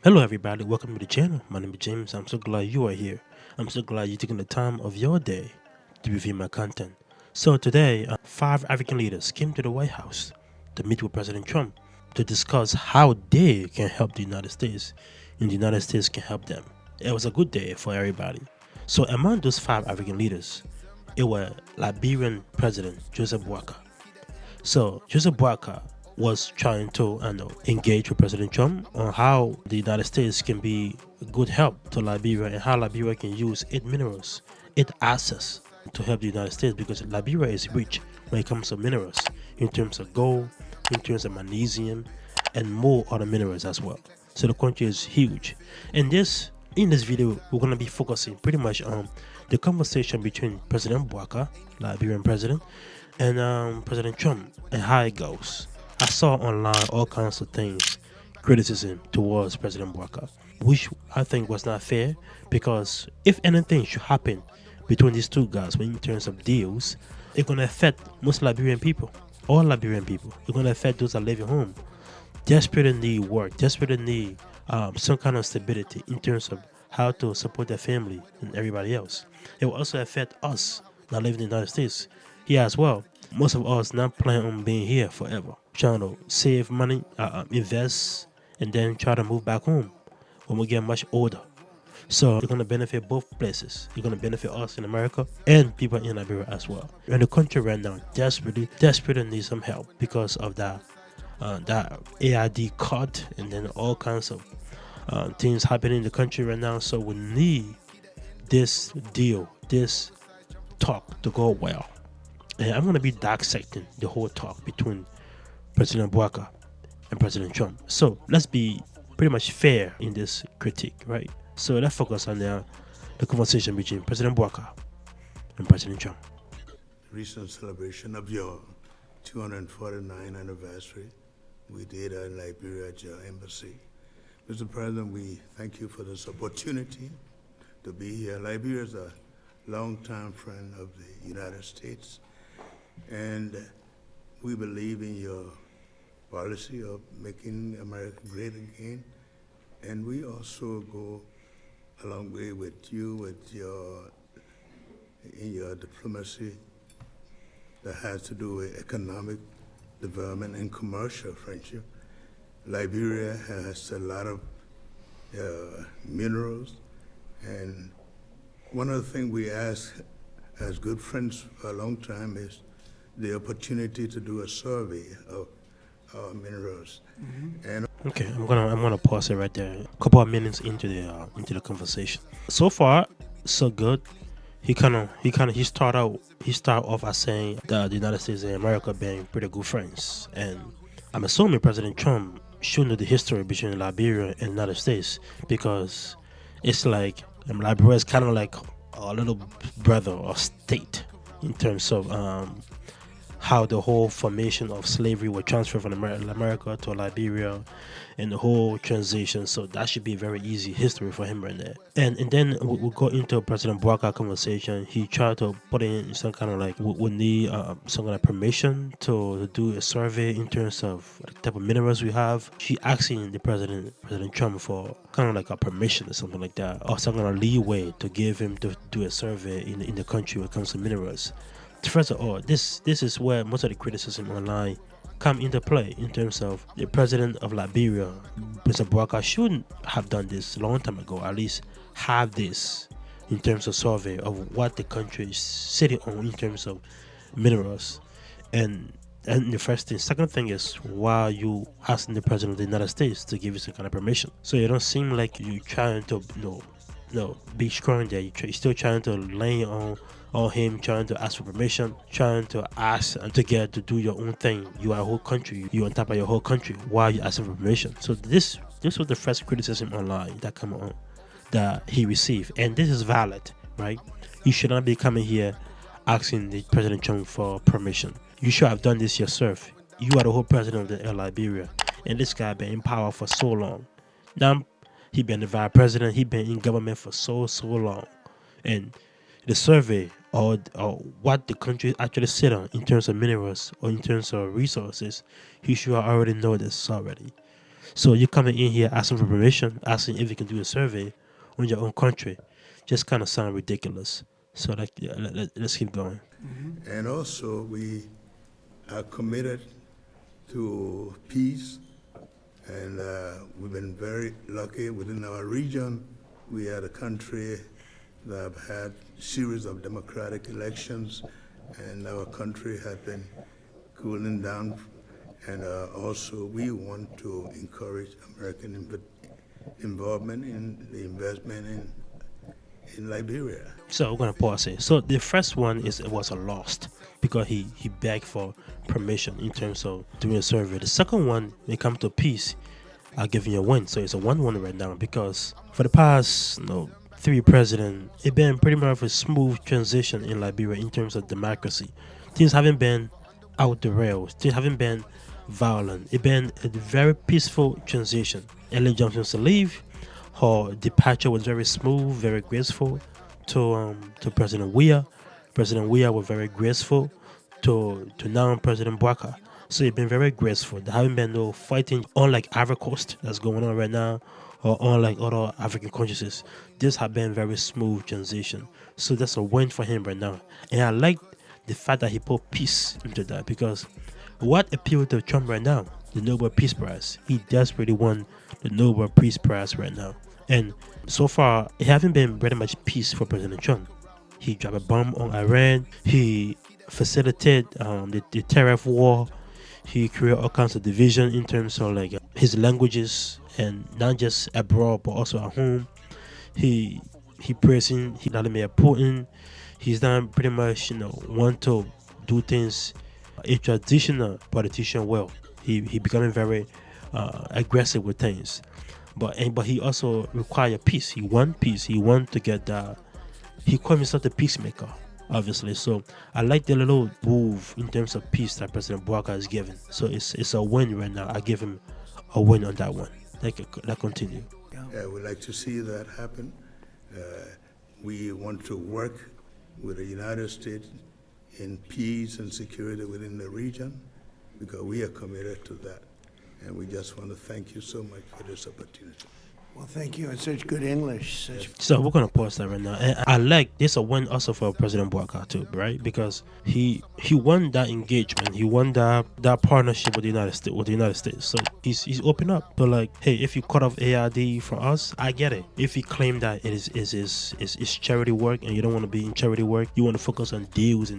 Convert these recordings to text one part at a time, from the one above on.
Hello, everybody. Welcome to the channel. My name is James. I'm so glad you are here. I'm so glad you're taking the time of your day to review my content. So today, five African leaders came to the White House to meet with President Trump to discuss how they can help the United States and the United States can help them. It was a good day for everybody. So among those five African leaders, it was Liberian President Joseph Boakai. So Joseph Boakai was trying to engage with President Trump on how the United States can be a good help to Liberia and how Liberia can use its minerals, its assets to help the United States because Liberia is rich when it comes to minerals in terms of gold, in terms of magnesium, and more other minerals as well. So the country is huge. And in this video, we're going to be focusing pretty much on the conversation between President Boakai, Liberian president, and President Trump and how it goes. I saw online all kinds of things, criticism towards President Boakai, which I think was not fair because if anything should happen between these two guys in terms of deals, it's going to affect most Liberian people, all Liberian people. It's going to affect those that live at home. Desperately need work, desperately need some kind of stability in terms of how to support their family and everybody else. It will also affect us that live in the United States here as well. Most of us not planning on being here forever, trying to save money, invest, and then try to move back home when we get much older. So you're going to benefit both places. You're going to benefit us in America and people in Liberia as well. And the country right now desperately needs some help because of that AID cut and then all kinds of things happening in the country right now. So we need this deal, this talk to go well. And I'm going to be dissecting the whole talk between President Boakai and President Trump. So let's be pretty much fair in this critique, right? So let's focus on the conversation between President Boakai and President Trump. Recent celebration of your 249th anniversary we did in Liberia at your embassy. Mr. President, we thank you for this opportunity to be here. Liberia is a longtime friend of the United States, and we believe in your policy of making America great again. And we also go a long way with you in your diplomacy that has to do with economic development and commercial friendship. Liberia has a lot of minerals, and one of the things we ask as good friends for a long time is the opportunity to do a survey of minerals. And Okay, I'm gonna pause it right there. A couple of minutes into the conversation. So far, so good. He start off as saying that the United States and America being pretty good friends, and I'm assuming President Trump should know the history between Liberia and the United States because it's like Liberia is kind of like a little brother or state in terms of how the whole formation of slavery was transferred from America to Liberia and the whole transition. So that should be very easy history for him right there. And then we'll go into President Boakai conversation. He tried to put in some kind of like, we need some kind of permission to do a survey in terms of the type of minerals we have. He asking the President Trump for kind of like a permission or something like that, or some kind of leeway to give him to do a survey in the country when it comes to minerals. First of all, this is where most of the criticism online come into play in terms of the president of Liberia, Mr. Boakai, shouldn't have done this a long time ago, at least have this in terms of survey of what the country is sitting on in terms of minerals. And the first thing. Second thing is, why you asking the president of the United States to give you some kind of permission? So you don't seem like you're trying to be strong there. You're still trying to lay on him, trying to ask for permission, trying to ask and to get to do your own thing. You are a whole country. You're on top of your whole country. Why are you asking for permission? So this was the first criticism online that come on that he received, and this is valid, right? You should not be coming here asking the President Trump for permission. You should have done this yourself. You are the whole president of the Liberia, and this guy been in power for so long. Now he been the vice president. He been in government for so long, and the survey or what the country actually sit on in terms of minerals or in terms of resources, he should already know this already. So you coming in here asking for permission, asking if you can do a survey on your own country, just kind of sound ridiculous. So like, yeah, let's keep going. And also, we are committed to peace, and we've been very lucky within our region. We are the country that have had series of democratic elections, and our country has been cooling down. And also, we want to encourage American involvement in the investment in Liberia. So we're gonna pause it. So the first one is it was a lost because he begged for permission in terms of doing a survey. The second one, when it comes to peace, I'll give you a win. So it's a 1-1 right now because for the past 3 presidents, it's been pretty much a smooth transition in Liberia in terms of democracy. Things haven't been out the rails. Things haven't been violent. It's been a very peaceful transition. Ellen Johnson's to leave. Her departure was very smooth, very graceful to President Weah. President Weah was very graceful to now President Bwaka. So it's been very graceful. There haven't been no fighting, unlike Ivory Coast that's going on right now, or unlike other African countries. This has been very smooth transition. So that's a win for him right now. And I like the fact that he put peace into that because what appealed to Trump right now? The Nobel Peace Prize. He desperately won the Nobel Peace Prize right now. And so far, it hasn't been very much peace for President Trump. He dropped a bomb on Iran. He facilitated the tariff war. He created all kinds of division in terms of like his languages, and not just abroad but also at home. He praising Vladimir Putin. He's done pretty much want to do things a traditional politician will. He becoming very aggressive with things. But he also require peace. He want peace. He want to get he called himself the peacemaker, obviously. So I like the little move in terms of peace that President Bwaka has given. So it's a win right now. I give him a win on that one. That continue. Yeah, we'd like to see that happen. We want to work with the United States in peace and security within the region because we are committed to that. And we just want to thank you so much for this opportunity. Well, thank you. It's such good English. So we're gonna pause that right now. And I like this a win also for President Bwaka too, right? Because he won that engagement. He won that partnership with the United States. So he's open up. So like, hey, if you cut off ARD from us, I get it. If you claim that it is charity work and you don't want to be in charity work, you want to focus on deals,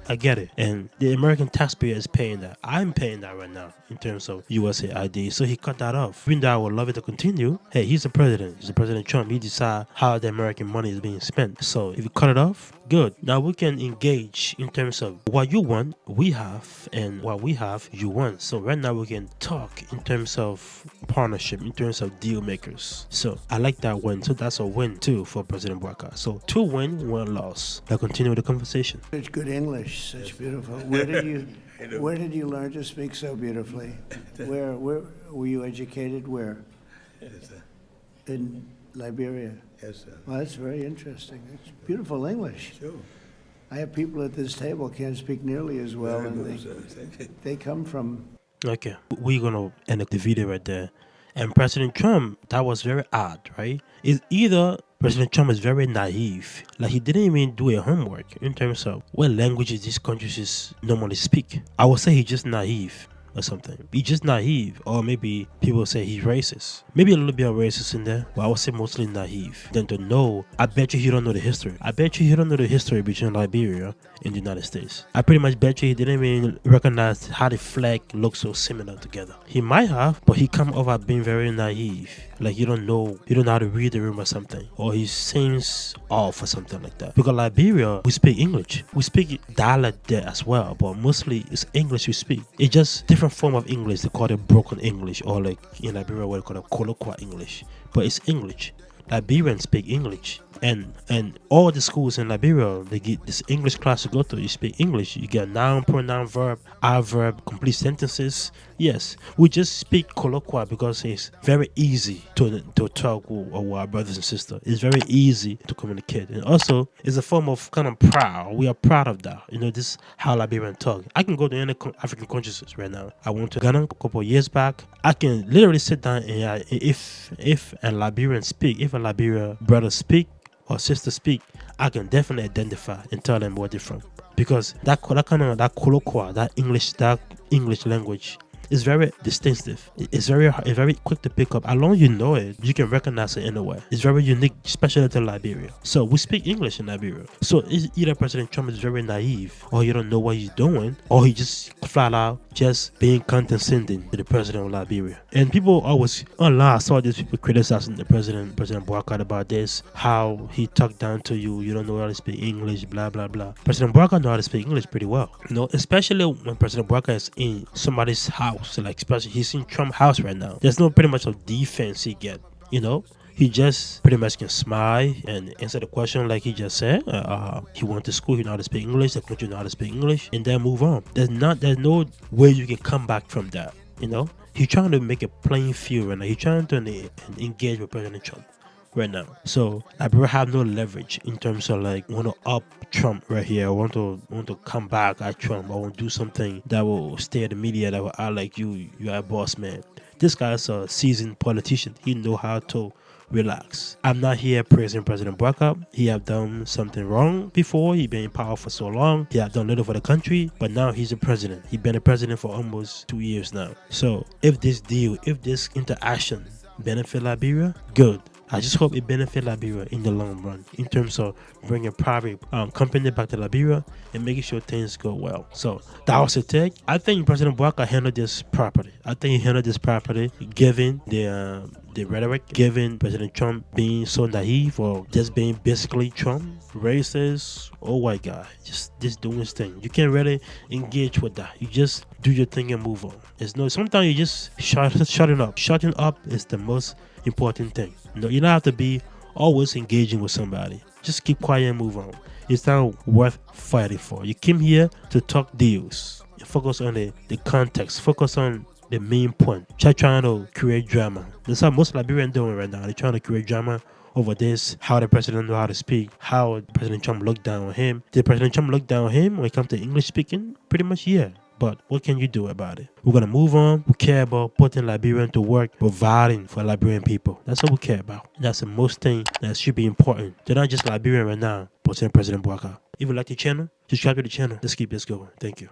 I get it. And the American taxpayer is paying that. I'm paying that right now in terms of USAID. So he cut that off. Even though I would love it to continue, hey, he's the president. He's the President Trump. He decide how the American money is being spent. So if you cut it off, good. Now we can engage in terms of what you want, we have, and what we have, you want. So right now we can talk in terms of partnership, in terms of deal makers. So I like that win. So that's a win too for President Bwaka. So 2 win, 1 loss. Now continue the conversation. Such good English, such beautiful. Where did you learn to speak so beautifully? Where were you educated? Where? Yes, sir. In Liberia. Yes, sir. Well, that's very interesting. It's beautiful English. Sure. I have people at this table can't speak nearly as well, Very and good, sir. Thank you. they come from. Okay, we're gonna end the video right there. And President Trump, that was very odd, right? It's either President Trump is very naive, like he didn't even do a homework in terms of what languages these countries normally speak. I would say he's just naive or something. He's just naive, or maybe people say he's racist. Maybe a little bit of racist in there, but I would say mostly naive. Then to know, I bet you he don't know the history. I bet you he don't know the history between Liberia and the United States. I pretty much bet you he didn't even recognize how the flag looks so similar together. He might have, but he come over being very naive. Like you don't know how to read the room or something, or he seems off or something like that. Because Liberia, we speak English. We speak dialect there as well, but mostly it's English we speak. It's just different form of English. They call it broken English, or like in Liberia, what they call it colloquial English. But it's English. Liberians speak English. And all the schools in Liberia, they get this English class to go to. You speak English. You get noun, pronoun, verb, adverb, complete sentences. Yes, we just speak colloquial because it's very easy to talk with our brothers and sisters. It's very easy to communicate, and also it's a form of kind of proud. We are proud of that. This how Liberian talk. I can go to any African countries right now. I went to Ghana a couple of years back. I can literally sit down and if a Liberian speak, if a Liberian brother speak or sister speak, I can definitely identify and tell them where they're from, because that colloquial, that English language is very distinctive. It's very quick to pick up. As long as you know it, you can recognize it anywhere. It's very unique, especially to Liberia. So we speak English in Liberia. So either President Trump is very naive, or you don't know what he's doing, or he just flat out just being condescending to the president of Liberia. And people always online, I saw these people criticizing the President Bouakai about this, how he talked down to you. You don't know how to speak English, blah blah blah. President Bouakai know how to speak English pretty well. Especially when President Bouakai is in somebody's house. So like, especially he's in Trump's house right now. There's no pretty much of defense he get. He just pretty much can smile and answer the question like he just said. He went to school, he know how to speak English, the country know how to speak English, and then move on. There's no way you can come back from that. He's trying to make a playing field right now. He's trying to engage with President Trump right now. So Liberia have no leverage in terms of like want to up Trump right here. I want to come back at Trump. I want to do something that will stay at the media, that will act like you are a boss man. This guy's a seasoned politician. He know how to relax. I'm not here praising President Bouakai. He have done something wrong before. He been in power for so long. He have done little for the country, but now he's a president. He been a president for almost 2 years now. So if this interaction benefit Liberia, good. I just hope it benefits Liberia in the long run in terms of bringing private company back to Liberia and making sure things go well. So that was the take. I think President Bouakai handled this properly. Given the rhetoric, given President Trump being so naive or just being basically Trump, racist, oh my God, just doing his thing. You can't really engage with that. You just do your thing and move on. Sometimes you just shutting up. Shutting up is the most important thing. You don't have to be always engaging with somebody. Just keep quiet and move on. It's not worth fighting for. You came here to talk deals. You focus on the context. Focus on the main point. Trying to create drama. That's how most Liberians doing right now. They're trying to create drama over this, how the president know how to speak, how President Trump looked down on him. Did President Trump look down on him when it comes to English speaking? Pretty much, yeah. But what can you do about it? We're going to move on. We care about putting Liberian to work, providing for Liberian people. That's what we care about. That's the most thing that should be important. They're not just Liberian right now, but President Bouakai. If you like the channel, subscribe to the channel. Let's keep this going. Thank you.